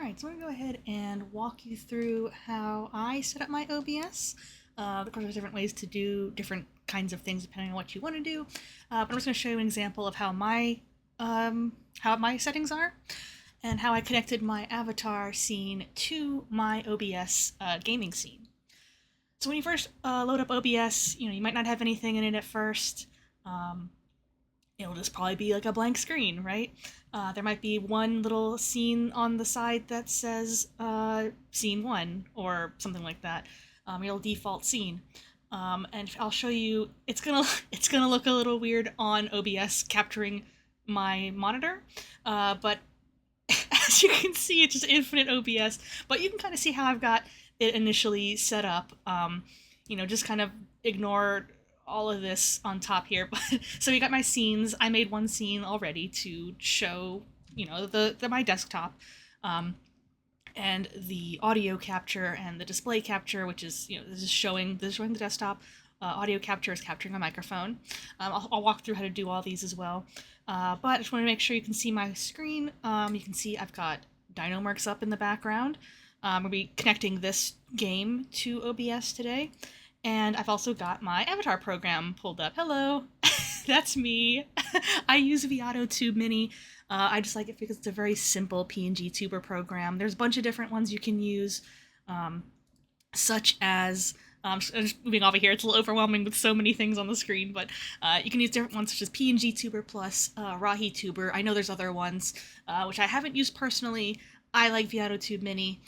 Alright, so I'm going to go ahead and walk you through how I set up my OBS. Of course, there's different ways to do different kinds of things depending on what you want to do. But I'm just going to show you an example of how my settings are and how I connected my avatar scene to my OBS gaming scene. So when you first load up OBS, you might not have anything in it at first. It'll just probably be like a blank screen, right? There might be one little scene on the side that says scene 1 or something like that. Your default scene. And I'll show you, it's gonna look a little weird on OBS capturing my monitor, but as you can see, it's just infinite OBS, but you can kind of see how I've got it initially set up. Just kind of ignore all of this on top here. But so we got my scenes. I made one scene already to show, my desktop, and the audio capture and the display capture, which is, this is showing the desktop. Audio capture is capturing my microphone. I'll walk through how to do all these as well. But I just want to make sure you can see my screen. You can see I've got Dinomercs up in the background. We'll be connecting this game to OBS today. And I've also got my avatar program pulled up. Hello, that's me. I use unedited Mini. I just like it because it's a very simple PNGtuber program. There's a bunch of different ones you can use, such as, just moving over here, it's a little overwhelming with so many things on the screen, but you can use different ones such as PNGtuber plus RahiTuber. I know there's other ones, which I haven't used personally. I like unedited Mini.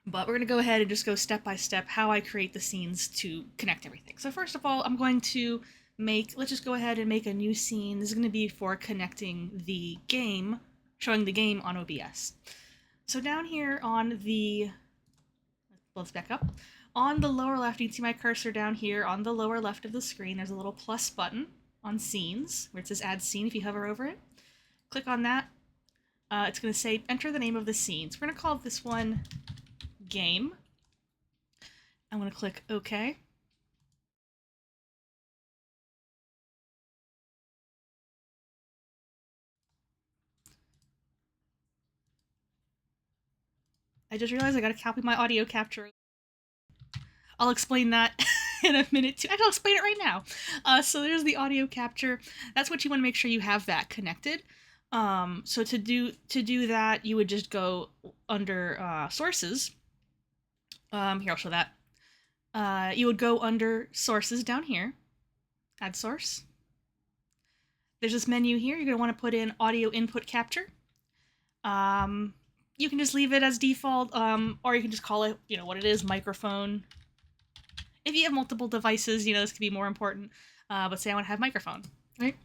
But we're going to go ahead and just go step by step how I create the scenes to connect everything. So first of all, I'm going to let's just go ahead and make a new scene. This is going to be for connecting the game, showing the game on OBS. So down here on let's back up. On the lower left, you can see my cursor down here on the lower left of the screen. There's a little plus button on scenes where it says add scene if you hover over it. Click on that. It's going to say enter the name of the scene. So we're going to call this one game. I'm going to click OK. I just realized I got to copy my audio capture. I'll explain that in a minute too. I'll explain it right now. So there's the audio capture. That's what you want to make sure you have that connected. So to do that, you would just go under sources. Here, I'll show that. You would go under sources down here, add source. There's this menu here. You're going to want to put in audio input capture. You can just leave it as default, or you can just call it, what it is, microphone. If you have multiple devices, this could be more important. But say I want to have microphone, right?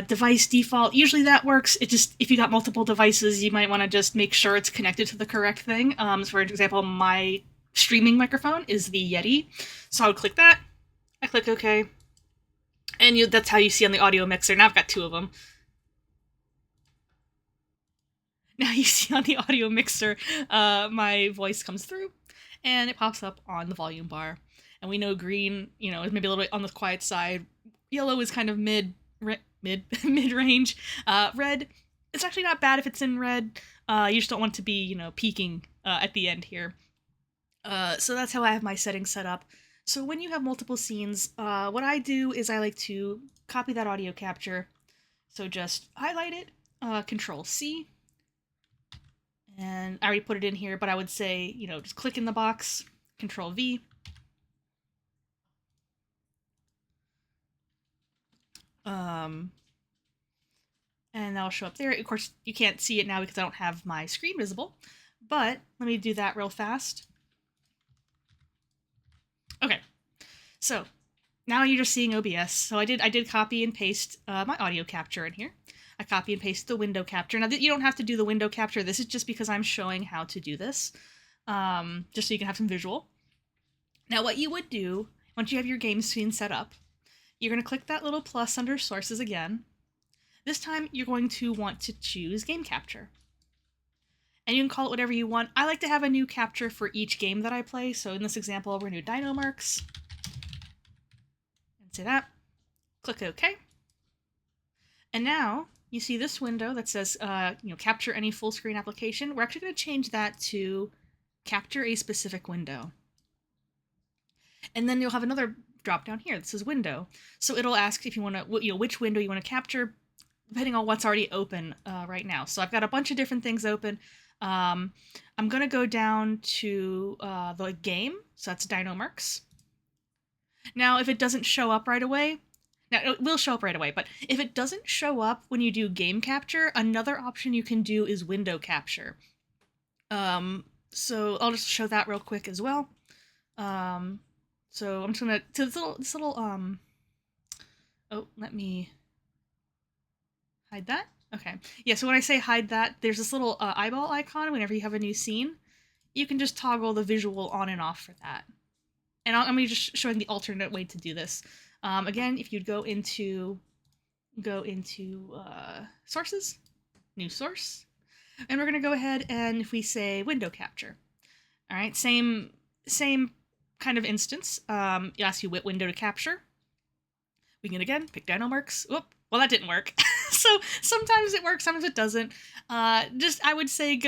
Device default, usually that works. It just, if you got multiple devices, you might want to just make sure it's connected to the correct thing. So for example, my streaming microphone is the Yeti. So I would click that, I click OK, and that's how you see on the audio mixer. Now I've got two of them. Now you see on the audio mixer, my voice comes through, and it pops up on the volume bar. And we know green, is maybe a little bit on the quiet side. Yellow is kind of mid-range. Red, it's actually not bad if it's in red. You just don't want it to be, peaking at the end here. So that's how I have my settings set up. So when you have multiple scenes, what I do is I like to copy that audio capture. So just highlight it, Control C, and I already put it in here, but I would say, just click in the box, Control V. And that'll show up there. Of course, you can't see it now because I don't have my screen visible, but let me do that real fast. Okay, so now you're just seeing OBS. So I did copy and paste my audio capture in here. I copy and paste the window capture. Now, you don't have to do the window capture. This is just because I'm showing how to do this, just so you can have some visual. Now, what you would do, once you have your game scene set up, you're going to click that little plus under sources again. This time, you're going to want to choose game capture. And you can call it whatever you want. I like to have a new capture for each game that I play. So in this example, we're going to do Dinomercs. And say that. Click OK. And now you see this window that says, capture any full screen application. We're actually going to change that to capture a specific window. And then you'll have another drop down here that says window. So it'll ask if you want to, which window you want to capture, depending on what's already open right now. So I've got a bunch of different things open. I'm going to go down to the game. So that's Dinomercs. Now, if it doesn't show up right away, now it will show up right away, but if it doesn't show up when you do game capture, another option you can do is window capture. So I'll just show that real quick as well. So I'm just gonna, to this little, oh, let me hide that. Okay. Yeah, so when I say hide that, there's this little eyeball icon whenever you have a new scene. You can just toggle the visual on and off for that. And I'm just showing the alternate way to do this. Again, if you'd go into sources, new source, and we're gonna go ahead and if we say window capture, all right, same kind of instance. It asks you what window to capture. We can again pick Dinomercs. Whoop. Well, that didn't work. So sometimes it works, sometimes it doesn't. I would say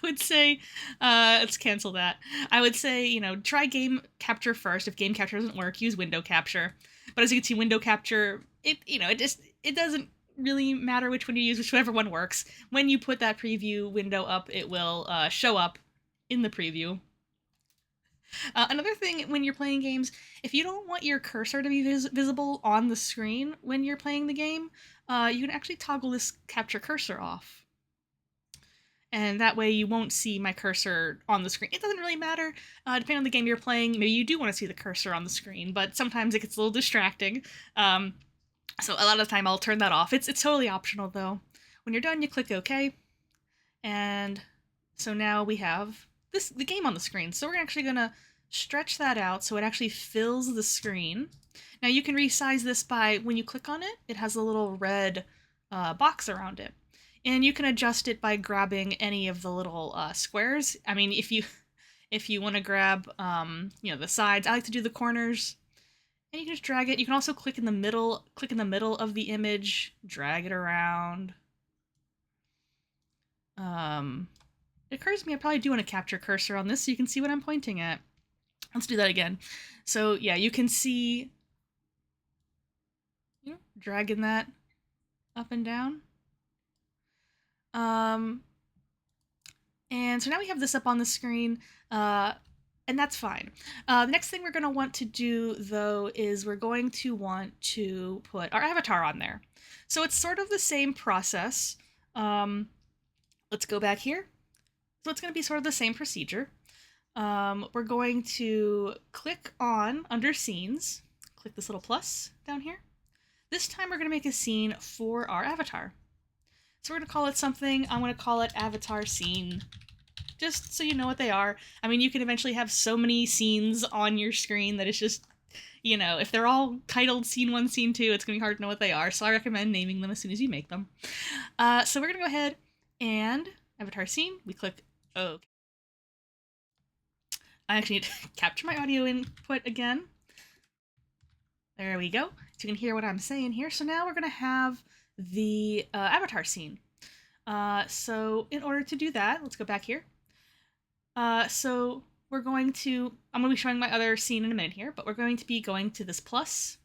let's cancel that. I would say, try game capture first. If game capture doesn't work, use window capture. But as you can see, window capture, it doesn't really matter which one you use, whichever one works. When you put that preview window up, it will show up in the preview. Another thing when you're playing games, if you don't want your cursor to be visible on the screen when you're playing the game, you can actually toggle this capture cursor off. And that way you won't see my cursor on the screen. It doesn't really matter, depending on the game you're playing. Maybe you do want to see the cursor on the screen, but sometimes it gets a little distracting. So a lot of the time I'll turn that off. It's totally optional though. When you're done, you click OK. And so now we have the game on the screen. So we're actually going to stretch that out so it actually fills the screen. Now you can resize this by, when you click on it, it has a little red box around it. And you can adjust it by grabbing any of the little squares. I mean, if you want to grab, the sides, I like to do the corners. And you can just drag it. You can also click in the middle of the image, drag it around. It occurs to me I probably do want to capture cursor on this so you can see what I'm pointing at. Let's do that again. So yeah, you can see, dragging that up and down. And so now we have this up on the screen, and that's fine. The next thing we're going to want to do, though, is we're going to want to put our avatar on there. So it's sort of the same process. Let's go back here. So it's going to be sort of the same procedure. We're going to click on, under scenes, click this little plus down here. This time we're going to make a scene for our avatar. So we're going to call it something. I'm going to call it avatar scene, just so you know what they are. I mean, you can eventually have so many scenes on your screen that it's just, if they're all titled scene 1, scene 2, it's going to be hard to know what they are. So I recommend naming them as soon as you make them. So we're going to go ahead and avatar scene. We click OK. I actually need to capture my audio input again. There we go. So you can hear what I'm saying here. So now we're going to have the avatar scene. So in order to do that, let's go back here. So I'm going to be showing my other scene in a minute here, but we're going to be going to this plus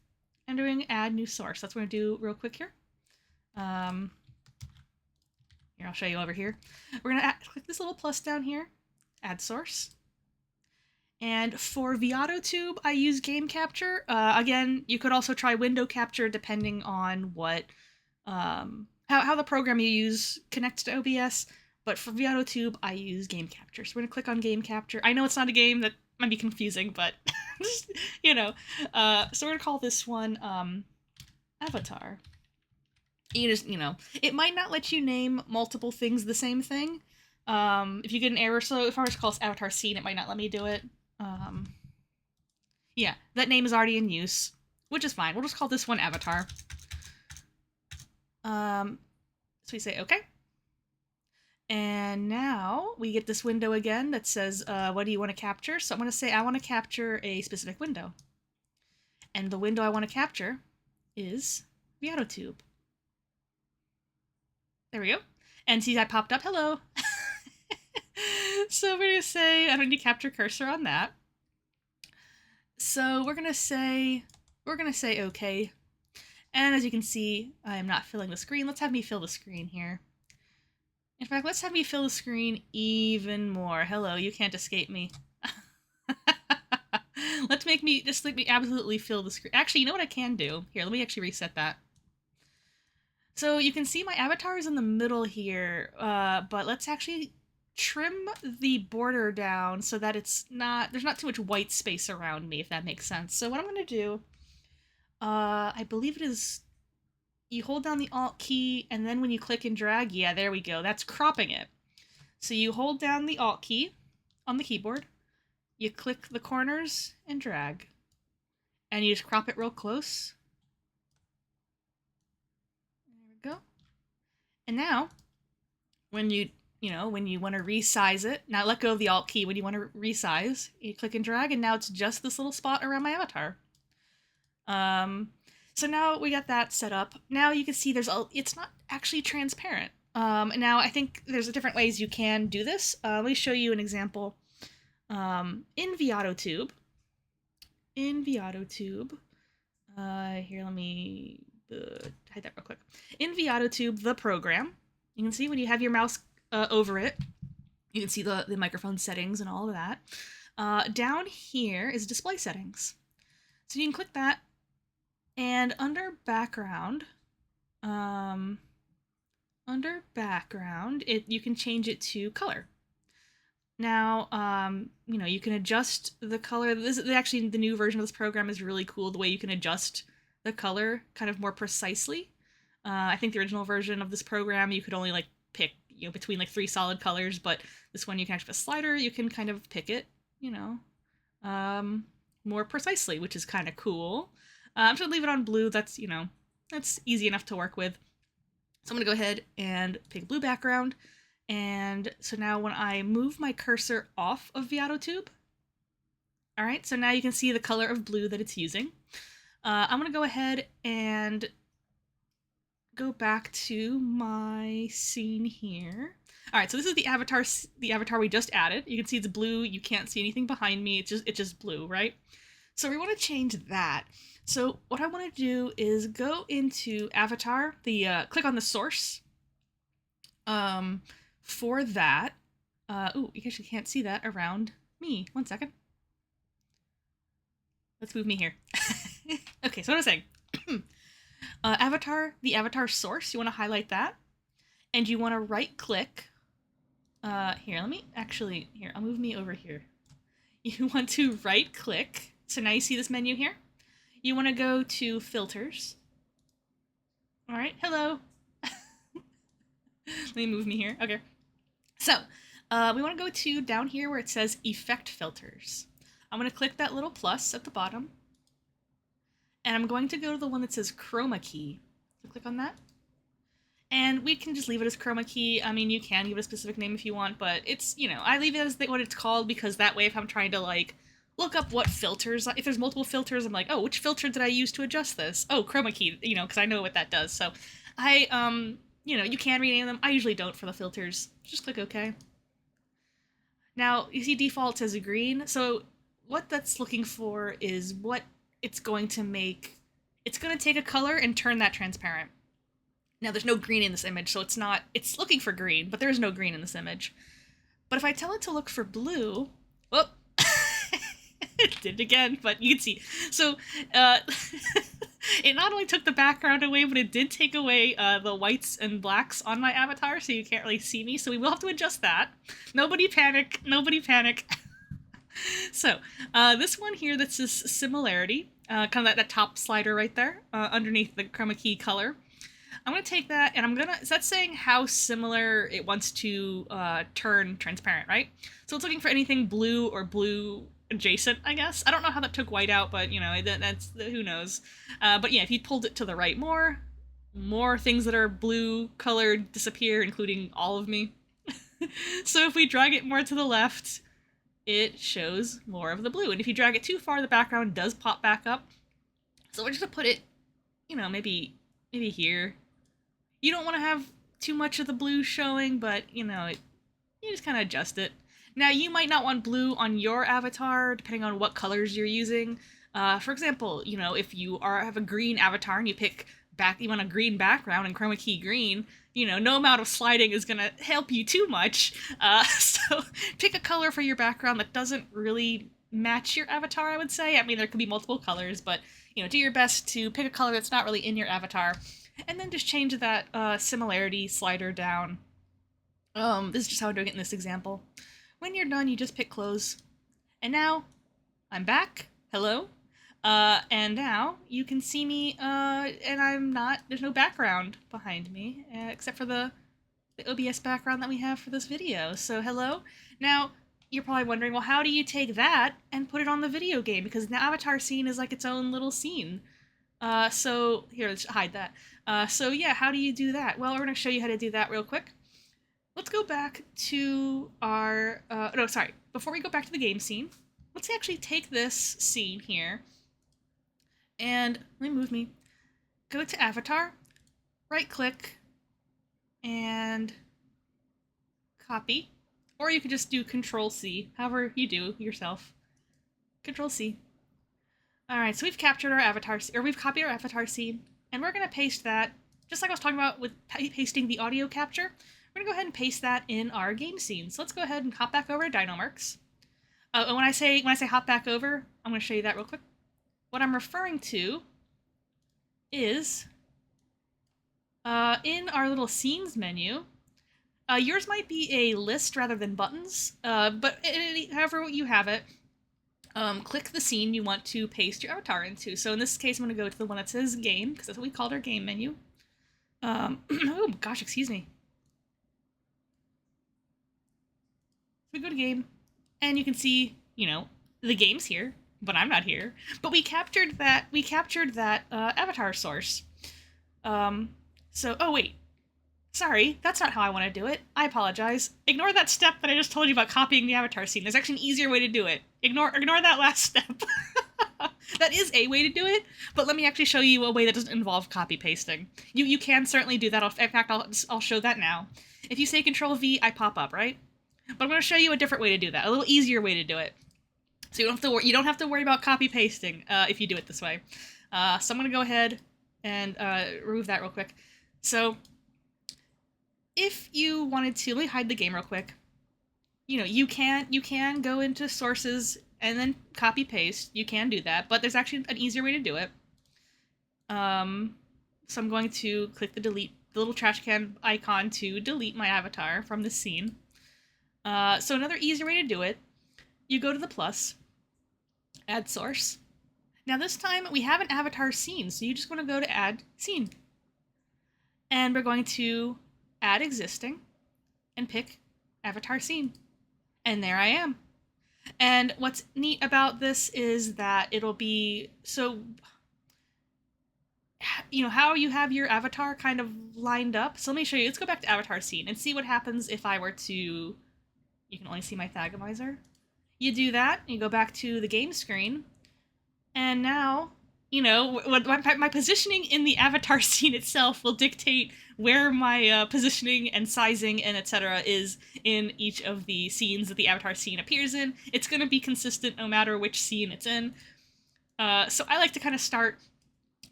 and doing add new source. That's what we're going to do real quick here. Here, I'll show you over here. We're going to click this little plus down here, add source. And for PNGtuber, I use game capture. Again, you could also try window capture depending on what, how the program you use connects to OBS. But for PNGtuber, I use game capture. So we're gonna click on game capture. I know it's not a game, that might be confusing, but just, so we're gonna call this one avatar. You just, it might not let you name multiple things the same thing. If you get an error, so if I were to call this avatar scene, it might not let me do it. Yeah, that name is already in use, which is fine. We'll just call this one avatar. So we say okay. And now we get this window again that says, what do you want to capture? So I'm going to say I want to capture a specific window. And the window I want to capture is PNGtuber. There we go. And see, I popped up. Hello. So we're going to say, I don't need to capture cursor on that. So we're going to say okay. And as you can see, I am not filling the screen. Let's have me fill the screen here. In fact, let's have me fill the screen even more. Hello, you can't escape me. Let me absolutely fill the screen. Actually, you know what I can do? Here, let me actually reset that. So you can see my avatar is in the middle here, but let's actually trim the border down so that there's not too much white space around me, if that makes sense. So what I'm going to do, I believe it is, you hold down the Alt key, and then when you click and drag, yeah, there we go, that's cropping it. So you hold down the Alt key on the keyboard, you click the corners and drag, and you just crop it real close. There we go. And now, when you want to resize it, now let go of the Alt key. When you want to resize, you click and drag, and now it's just this little spot around my avatar. So now we got that set up. Now you can see it's not actually transparent. Now I think there's different ways you can do this. Let me show you an example. In ViatoTube, here, let me hide that real quick. In ViatoTube, the program, you can see when you have your mouse over it, you can see the microphone settings and all of that. Down here is display settings. So you can click that, and under background, you can change it to color. Now, you can adjust the color. This is actually the new version of this program is really cool. The way you can adjust the color kind of more precisely. I think the original version of this program, you could only like pick, between like 3 solid colors, but this one you can actually have a slider. You can kind of pick it, more precisely, which is kind of cool. I'm just gonna leave it on blue. That's easy enough to work with. So I'm gonna go ahead and pick blue background. And so now when I move my cursor off of ViatoTube, all right, so now you can see the color of blue that it's using. I'm going to go ahead and go back to my scene here. All right, so this is the avatar we just added. You can see it's blue. You can't see anything behind me. It's just blue, right? So we want to change that. So what I want to do is go into avatar, click on the source. For that, ooh, you actually can't see that around me. 1 second. Let's move me here. Okay, so what I was saying, the avatar source, you want to highlight that, and you want to right click. Here, I'll move me over here. You want to right click. So now you see this menu here. You want to go to filters. All right, hello. Let me move me here. Okay. So, we want to go to down here where it says Effect Filters. I'm going to click that little plus at the bottom. And I'm going to go to the one that says Chroma Key. So click on that. And we can just leave it as Chroma Key. I mean, you can give it a specific name if you want, but it's, I leave it as what it's called because that way if I'm trying to, like, look up what filters, if there's multiple filters, I'm like, oh, which filter did I use to adjust this? Oh, Chroma Key, because I know what that does. So you can rename them. I usually don't for the filters. Just click OK. Now, you see default says green. So what that's looking for is what it's going to make. It's going to take a color and turn that transparent. Now, there's no green in this image, so it's looking for green, but there is no green in this image. But if I tell it to look for blue, whoop, it did it again, but you can see. So, it not only took the background away, but it did take away the whites and blacks on my avatar, so you can't really see me. So we will have to adjust that. Nobody panic. Nobody panic. So this one here that says similarity, kind of that top slider right there, underneath the chroma key color. I'm going to take that, and that's saying how similar it wants to turn transparent, right? So it's looking for anything blue or blue adjacent, I guess. I don't know how that took white out, but that's who knows. But yeah, if you pulled it to the right more things that are blue colored disappear, including all of me. So if we drag it more to the left, it shows more of the blue. And if you drag it too far, the background does pop back up. So we're just gonna put it, maybe here. You don't want to have too much of the blue showing, but you know, you just kind of adjust it. Now, you might not want blue on your avatar, depending on what colors you're using. For example, you know, if you have a green avatar and you want a green background and chroma key green, you know, no amount of sliding is gonna help you too much. So pick a color for your background that doesn't really match your avatar, I would say. I mean, there could be multiple colors, but, you know, do your best to pick a color that's not really in your avatar, and then just change that similarity slider down. This is just how I'm doing it in this example. When you're done, you just pick close. And now, I'm back. Hello. And now, you can see me, and there's no background behind me, except for the OBS background that we have for this video. So, hello. Now, you're probably wondering, well, how do you take that and put it on the video game? Because the avatar scene is like its own little scene. So, here, let's hide that. So yeah, how do you do that? Well, we're going to show you how to do that real quick. Let's go back to our, before we go back to the game scene, let's actually take this scene here, and let me go to Avatar, right-click, and copy, or you could just do Control-C, however you do yourself. Control-C. Alright, so we've captured our avatar, or we've copied our avatar scene, and we're going to paste that, just like I was talking about with pasting the audio capture. We're going to go ahead and paste that in our game scene. So let's go ahead and hop back over to Dynamorks. And when I say hop back over, I'm going to show you that real quick. What I'm referring to is in our little scenes menu. Yours might be a list rather than buttons, but however you have it, click the scene you want to paste your avatar into. So in this case, I'm going to go to the one that says game, because that's what we called our game menu. Oh gosh, excuse me. We go to game, and you can see, you know, the game's here, but I'm not here. But we captured that avatar source. Oh wait, sorry, that's not how I want to do it. I apologize. Ignore that step that I just told you about copying the avatar scene. There's actually an easier way to do it. Ignore that last step. That is a way to do it, but let me actually show you a way that doesn't involve copy pasting. You can certainly do that. In fact, I'll show that now. If you say Control V, I pop up, right? But I'm going to show you a different way to do that, a little easier way to do it. So you don't have to worry about copy pasting if you do it this way. So I'm going to go ahead and remove that real quick. So if you wanted to, let me hide the game real quick. You know, you can go into sources and then copy paste. You can do that, but there's actually an easier way to do it. So I'm going to click the little trash can icon to delete my avatar from the scene. So another easier way to do it, you go to the plus, add source. Now this time we have an avatar scene, so you just want to go to add scene. And we're going to add existing and pick avatar scene. And there I am. And what's neat about this is that it'll be, so, you know, how you have your avatar kind of lined up. So let me show you, let's go back to avatar scene and see what happens if I were to, you can only see my Thagomizer. You do that, you go back to the game screen, and now, you know, my positioning in the avatar scene itself will dictate where my positioning and sizing and etc. is in each of the scenes that the avatar scene appears in. It's going to be consistent no matter which scene it's in. So I like to kind of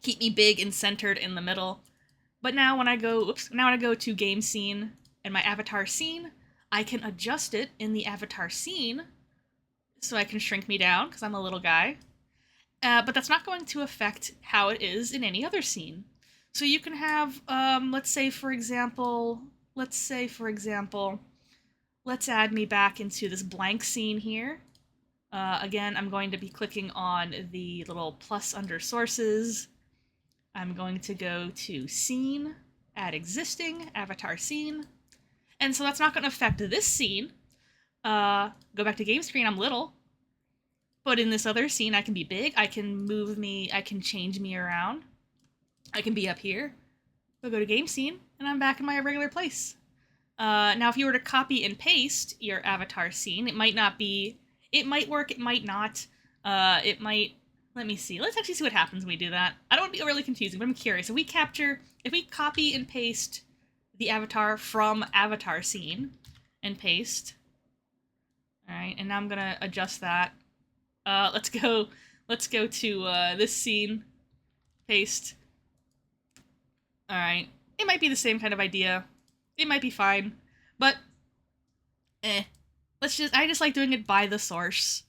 keep me big and centered in the middle. But now when I go to game scene and my avatar scene, I can adjust it in the avatar scene, so I can shrink me down because I'm a little guy. But that's not going to affect how it is in any other scene. So you can have, let's say for example, let's add me back into this blank scene here. Again, I'm going to be clicking on the little plus under sources. I'm going to go to scene, add existing, avatar scene. And so that's not going to affect this scene. Go back to game screen, I'm little. But in this other scene, I can be big, I can move me, I can change me around. I can be up here. We'll go to game scene, and I'm back in my regular place. Now, if you were to copy and paste your avatar scene, it might work, it might not. Let me see. Let's actually see what happens when we do that. I don't want to be really confusing, but I'm curious. If we copy and paste the avatar from avatar scene and paste. All right, and now I'm gonna adjust that. Let's go to this scene, paste. All right, it might be the same kind of idea. It might be fine, but I just like doing it by the source.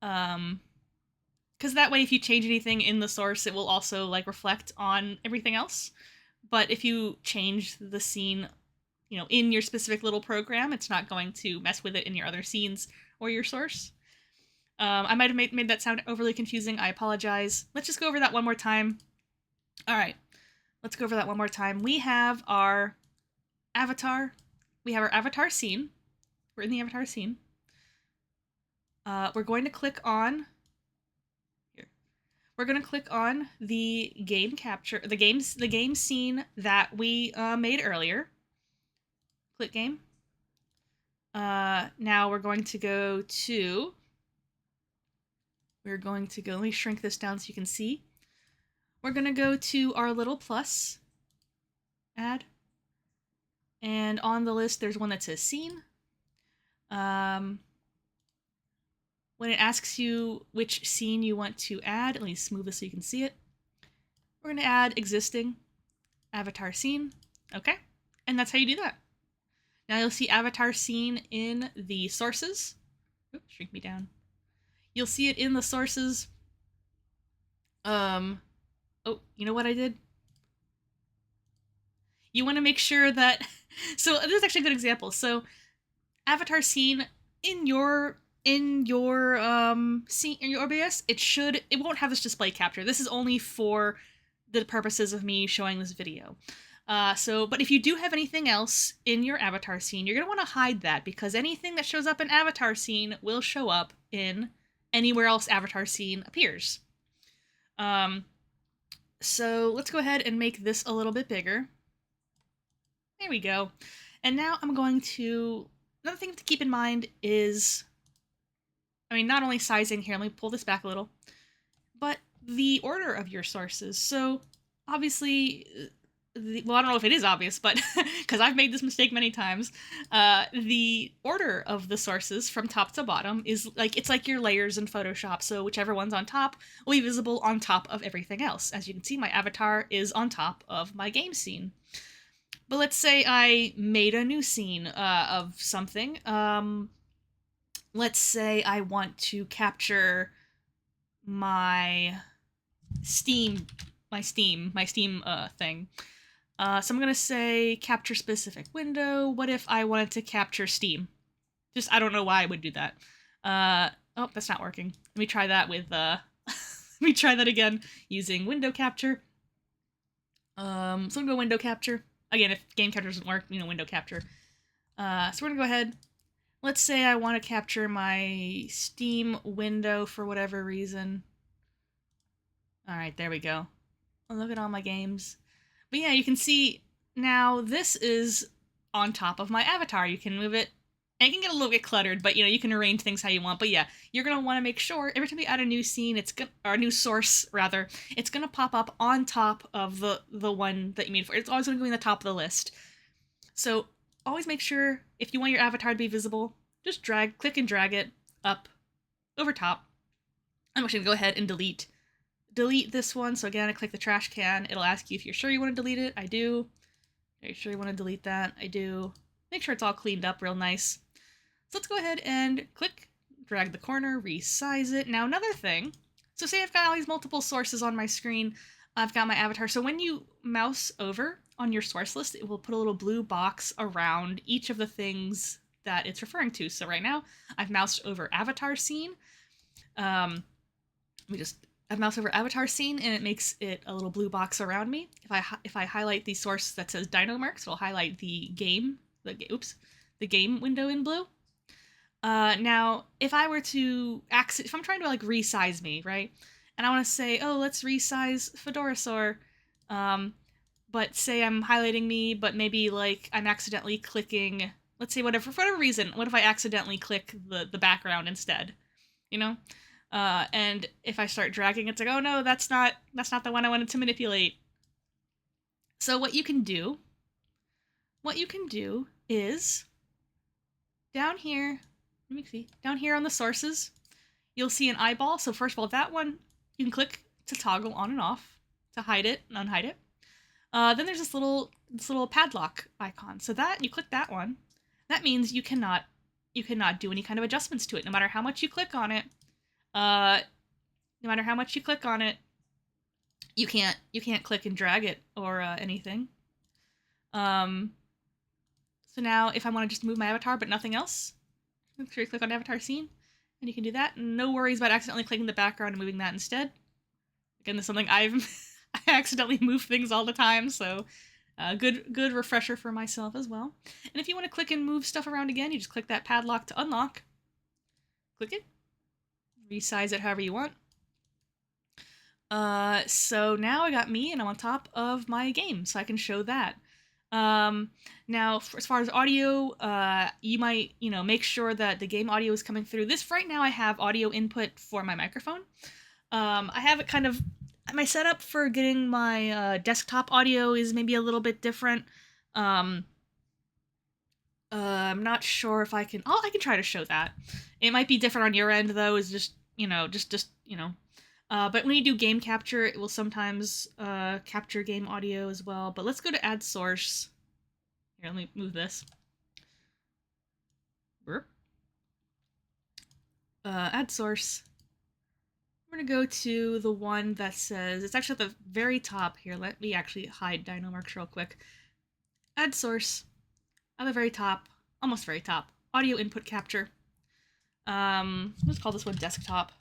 Because that way if you change anything in the source, it will also like reflect on everything else. But if you change the scene, you know, in your specific little program, it's not going to mess with it in your other scenes or your source. I might have made that sound overly confusing. I apologize. Let's just go over that one more time. All right, let's go over that one more time. We have our avatar. We have our avatar scene. We're in the avatar scene. We're going to click on here. We're going to click on the game capture, the game scene that we made earlier. Click game. Now we're going to go to. Let me shrink this down so you can see. We're going to go to our little plus. Add. And on the list, there's one that says scene. When it asks you which scene you want to add, let me smooth this so you can see it. We're going to add existing avatar scene. Okay. And that's how you do that. Now you'll see avatar scene in the sources. Oops, shrink me down. You'll see it in the sources. Oh, you know what I did? You want to make sure that, so this is actually a good example. So avatar scene in your scene in your OBS, it won't have this display capture. This is only for the purposes of me showing this video. But if you do have anything else in your avatar scene, you're going to want to hide that because anything that shows up in avatar scene will show up in anywhere else avatar scene appears. So let's go ahead and make this a little bit bigger. There we go. And now I'm going to, another thing to keep in mind is, not only sizing here, let me pull this back a little, but the order of your sources. So obviously, well, I don't know if it is obvious, but because I've made this mistake many times, the order of the sources from top to bottom is it's like your layers in Photoshop. So whichever one's on top will be visible on top of everything else. As you can see, my avatar is on top of my game scene. But let's say I made a new scene of something. Let's say I want to capture my Steam thing. So I'm gonna say capture specific window. What if I wanted to capture Steam? I don't know why I would do that. Oh, that's not working. Let me try that with, let me try that again using window capture. So I'm gonna go window capture. Again, if game capture doesn't work, window capture. So we're gonna go ahead. Let's say I want to capture my Steam window for whatever reason. All right, there we go. Oh, look at all my games. But yeah, you can see now this is on top of my avatar. You can move it. And it can get a little bit cluttered, but you can arrange things how you want. But yeah, you're gonna want to make sure every time you add a new scene, or a new source rather, it's gonna pop up on top of the one that you made for. It's always gonna go in the top of the list. So always make sure if you want your avatar to be visible, just click and drag it up over top. I'm actually gonna go ahead and delete this one. So again, I click the trash can. It'll ask you if you're sure you want to delete it. I do. Are you sure you want to delete that? I do. Make sure it's all cleaned up real nice. So let's go ahead and click, drag the corner, resize it. Now another thing, so say I've got all these multiple sources on my screen, I've got my avatar. So when you mouse over on your source list, it will put a little blue box around each of the things that it's referring to. So right now, I've moused over avatar scene. I've moused over avatar scene and it makes it a little blue box around me. If I highlight the source that says Dinomercs, it'll highlight the game window in blue. Now, if I were to if I'm trying to resize me, right? And I want to say, oh, let's resize Fedorasaur. But say I'm highlighting me, but maybe I'm accidentally clicking, let's say for whatever reason, what if I accidentally click the background instead? And if I start dragging, it's like, oh no, that's not the one I wanted to manipulate. So what you can do is down here, let me see, down here on the sources, you'll see an eyeball. So first of all, that one, you can click to toggle on and off, to hide it and unhide it. Then there's this little padlock icon. So that, you click that one, that means you cannot do any kind of adjustments to it, no matter how much you click on it. You can't click and drag it or anything. So now if I want to just move my avatar but nothing else, make sure you click on avatar scene, and you can do that. No worries about accidentally clicking the background and moving that instead. Again, this is something I accidentally move things all the time, so good refresher for myself as well. And if you want to click and move stuff around again, you just click that padlock to unlock. Click it. Resize it however you want. So now I got me and I'm on top of my game, so I can show that. Now, as far as audio, you might, make sure that the game audio is coming through. This, right now I have audio input for my microphone. I have it kind of, my setup for getting my desktop audio is maybe a little bit different. I'm not sure if I can, I can try to show that. It might be different on your end though, is just, but when you do game capture, it will sometimes capture game audio as well. But let's go to add source. Here, let me move this. Add source. We're gonna go to the one that says, it's actually at the very top here. Let me actually hide Dynomarks real quick. Add source. At the very top, almost very top. Audio input capture. Let's call this one desktop.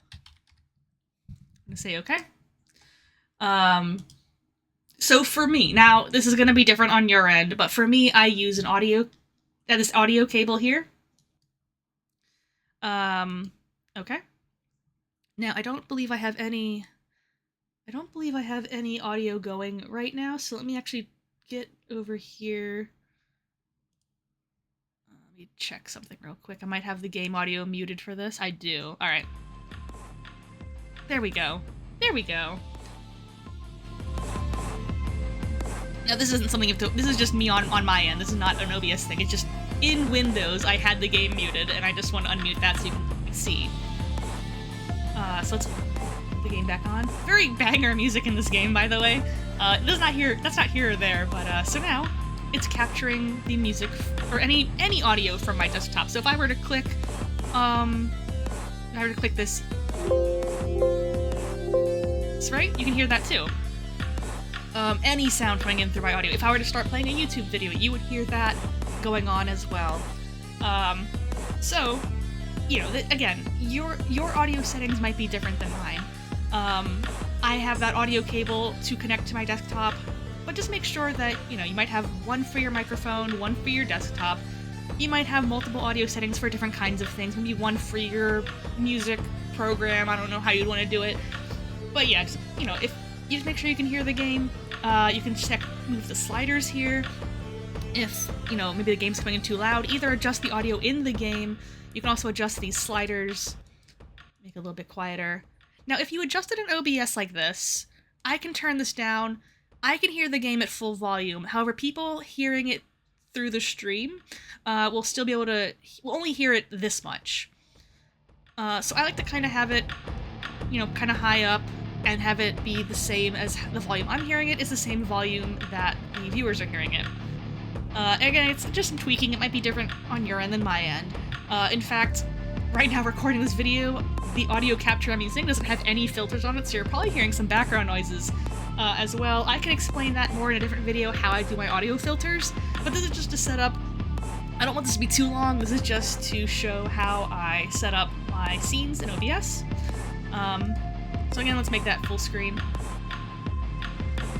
I'm gonna say okay. So for me, now this is gonna be different on your end, but for me, I use an this audio cable here. Okay. Now I don't believe I have any audio going right now, so let me actually get over here. Let me check something real quick. I might have the game audio muted for this. I do. All right. There we go. There we go. Now this isn't something this is just me on my end. This is not an OBS thing. It's just in Windows I had the game muted and I just want to unmute that so you can see. So let's put the game back on. Very banger music in this game, by the way. That's not here or there, but so now it's capturing the music or any audio from my desktop. So if I were to click this, right? You can hear that too. Any sound coming in through my audio. If I were to start playing a YouTube video, you would hear that going on as well. So, again, your audio settings might be different than mine. I have that audio cable to connect to my desktop, but just make sure that, you might have one for your microphone, one for your desktop. You might have multiple audio settings for different kinds of things. Maybe one for your music program. I don't know how you'd want to do it. But yeah, just, if you just make sure you can hear the game, you can move the sliders here. If, maybe the game's coming in too loud, either adjust the audio in the game. You can also adjust these sliders, make it a little bit quieter. Now, if you adjusted an OBS like this, I can turn this down. I can hear the game at full volume. However, people hearing it through the stream will still be able to, will only hear it this much. So I like to kind of have it, kind of high up, and have it be the same as the volume I'm hearing it is the same volume that the viewers are hearing it. Again, it's just some tweaking. It might be different on your end than my end. In fact, right now recording this video, the audio capture I'm using doesn't have any filters on it, so you're probably hearing some background noises as well. I can explain that more in a different video, how I do my audio filters, but this is just a setup. I don't want this to be too long. This is just to show how I set up my scenes in OBS. So again, let's make that full screen.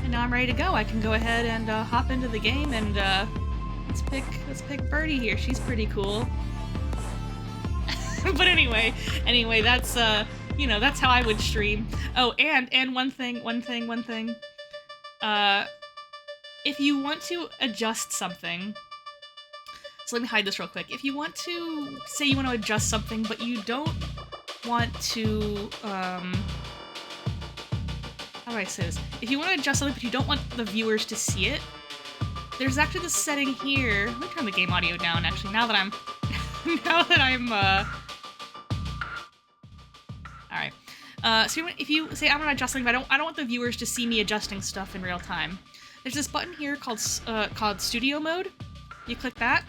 And now I'm ready to go. I can go ahead and hop into the game and let's pick Birdie here. She's pretty cool. But anyway, that's that's how I would stream. Oh, and one thing. If you want to adjust something, so let me hide this real quick. If you want to say you want to adjust something, but you don't want to how do I say this? If you want to adjust something but you don't want the viewers to see it, there's actually this setting here. Let me turn the game audio down, actually, now that I'm... Alright. So if you say I'm gonna adjust something, but I don't want the viewers to see me adjusting stuff in real time. There's this button here called Studio Mode. You click that.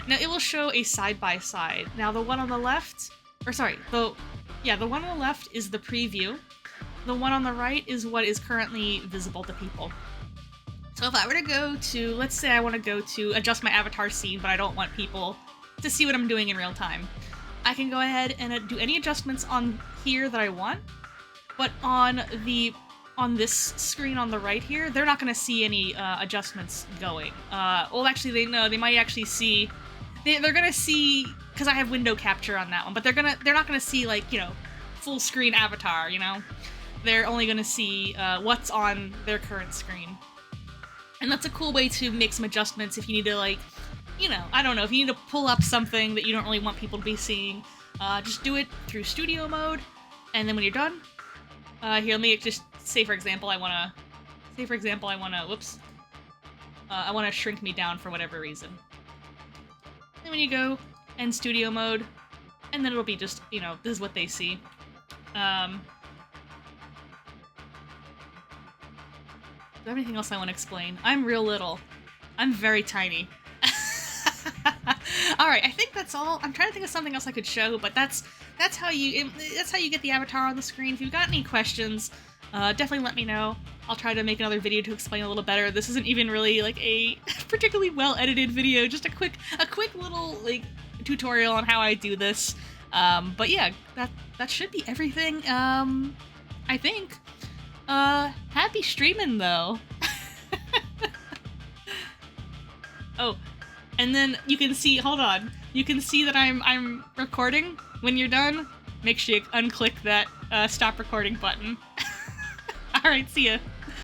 Now it will show a side-by-side. Now the one on the left, or sorry, the one on the left is the preview. The one on the right is what is currently visible to people. So if I were to go to, let's say I want to go to adjust my avatar scene, but I don't want people to see what I'm doing in real time, I can go ahead and do any adjustments on here that I want, but on this screen on the right here, they're not going to see any adjustments going. Well, actually, they might actually see. They're going to see, because I have window capture on that one, but they're not going to see, like, you know, full screen avatar. You know, they're only going to see what's on their current screen. And that's a cool way to make some adjustments if you need to, like, you know, I don't know, if you need to pull up something that you don't really want people to be seeing, just do it through studio mode, and then when you're done, here, let me just say, for example, I want to shrink me down for whatever reason. And when you go, end studio mode, and then it'll be just, you know, this is what they see. Do I have anything else I want to explain? I'm real little. I'm very tiny. Alright, I think that's all. I'm trying to think of something else I could show, but that's how you get the avatar on the screen. If you've got any questions, definitely let me know. I'll try to make another video to explain a little better. This isn't even really like a particularly well-edited video, just a quick little like tutorial on how I do this. But yeah, that should be everything. I think. Happy streaming though. Oh, and then you can see, hold on, you can see that I'm recording. When you're done, make sure you unclick that stop recording button. Alright, see ya.